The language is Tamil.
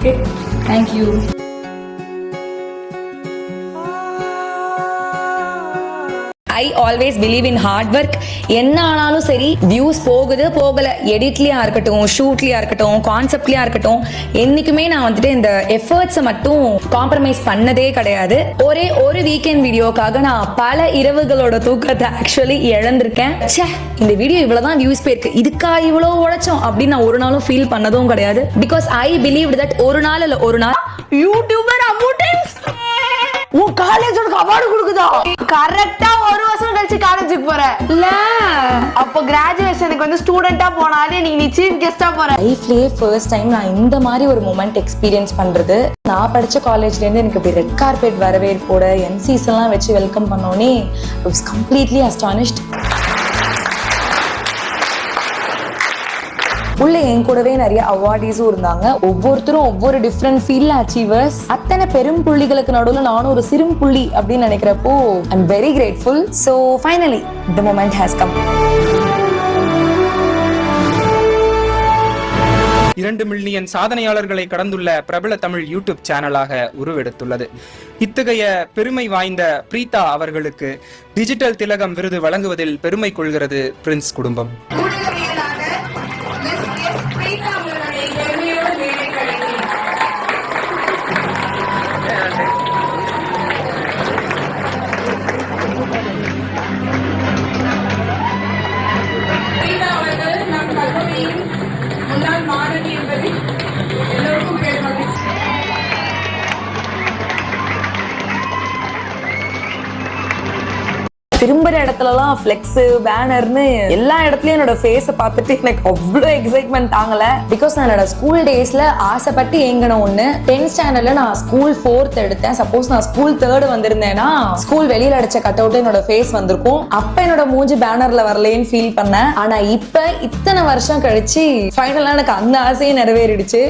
Okay, thank you. I always believe in hard work. என்ன ஆனாலும் சரி, வியூஸ் போகுது போகல, எடிட்லயா இருக்கட்டும், ஷூட்லயா இருக்கட்டும், கான்செப்ட்லயா இருக்கட்டும், என்னைக்குமே நான் வந்துட்டு இந்த எஃபர்ட்ஸை மட்டும் காம்ப்ரமைஸ் பண்ணதே கிடையாது. ஒரே ஒரு வீக்கெண்ட் வீடியோக்காக நான் பல இரவுகளோட தூக்கத்தை ஆக்சுவலி இழந்திருக்கேன். ச்சே, இந்த வீடியோ இவ்வளவுதான் வியூஸ் போயிருக்கு, இதுக்கா இவ்வளோ உழைச்சோம் அப்படின்னு நான் ஒரு நாளும் ஃபீல் பண்ணதும் கிடையாது. பிகாஸ் ஐ பிலீவ் தட் ஒரு நாள் இல்ல ஒரு நாள் யூடியூபர் உன் காலேஜோட அவார்டு கொடுக்குதா? கரெக்டா ஒரு வருஷம் கழிச்சு காலேஜுக்கு போற இல்ல? அப்போ கிராஜுவேஷனுக்கு வந்து ஸ்டூடெண்டா போனாலே நீ சீஃப் கெஸ்டா போற. லைஃப்லயே ஃபர்ஸ்ட் டைம் நான் இந்த மாதிரி ஒரு மொமெண்ட் எக்ஸ்பீரியன்ஸ் பண்றது. நான் படிச்ச காலேஜ்ல இருந்து எனக்கு இப்படி ரெட் கார்பெட் வரவேற்போட என்சிஸ் எல்லாம் வச்சு வெல்கம் பண்ணோனே ஐ வாஸ் கம்ப்ளீட்லி அஸ்டானிஷ்ட். உள்ள என் கூடவே நிறைய அவார்டீஸும் இருந்தாங்க. ஒவ்வொருத்தரும் ஒவ்வொரு டிஃப்ரெண்ட் ஃபீல்ட்ல அச்சீவர்ஸ். அத்தனை பெரும் புள்ளிகளுக்கு நடுவில் நானும் ஒரு சிறு புள்ளி அப்படின்னு நினைக்கிறப்போ I am very grateful. So finally the moment has come. 2 million சாதனையாளர்களை கடந்துள்ள பிரபல தமிழ் யூடியூப் சேனலாக உருவெடுத்துள்ளது. இத்தகைய பெருமை வாய்ந்த பிரீதா அவர்களுக்கு டிஜிட்டல் திலகம் விருது வழங்குவதில் பெருமை கொள்கிறது பிரின்ஸ் குடும்பம். திரும்புற இடத்துலலாம் ஃபிளெக்ஸ் பேனர்னு எல்லா இடத்துலயும் என்னோட ஃபேஸை பார்த்துட்டு எனக்கு அவ்வளோ எக்ஸைட்மெண்ட் தாங்கல. பிகாஸ் நான் என்னோட ஸ்கூல் டேஸ்ல ஆசைப்பட்டு ஏங்கின ஒண்ணு. 10th ஸ்டாண்டர்ட்ல நான் ஸ்கூல் 4th எடுத்தேன். சப்போஸ் நான் ஸ்கூல் 3rd வந்திருந்தேன்னா ஸ்கூல் வெளியில அடிச்ச கட் அவுட் என்னோட ஃபேஸ் வந்திருக்கும். அப்ப என்னோட மூஞ்சி பேனர்ல வரலேன்னு ஃபீல் பண்ணேன். ஆனா இப்ப இத்தனை வருஷம் கழிச்சு ஃபைனலா எனக்கு அந்த ஆசையே நிறைவேறிடுச்சு.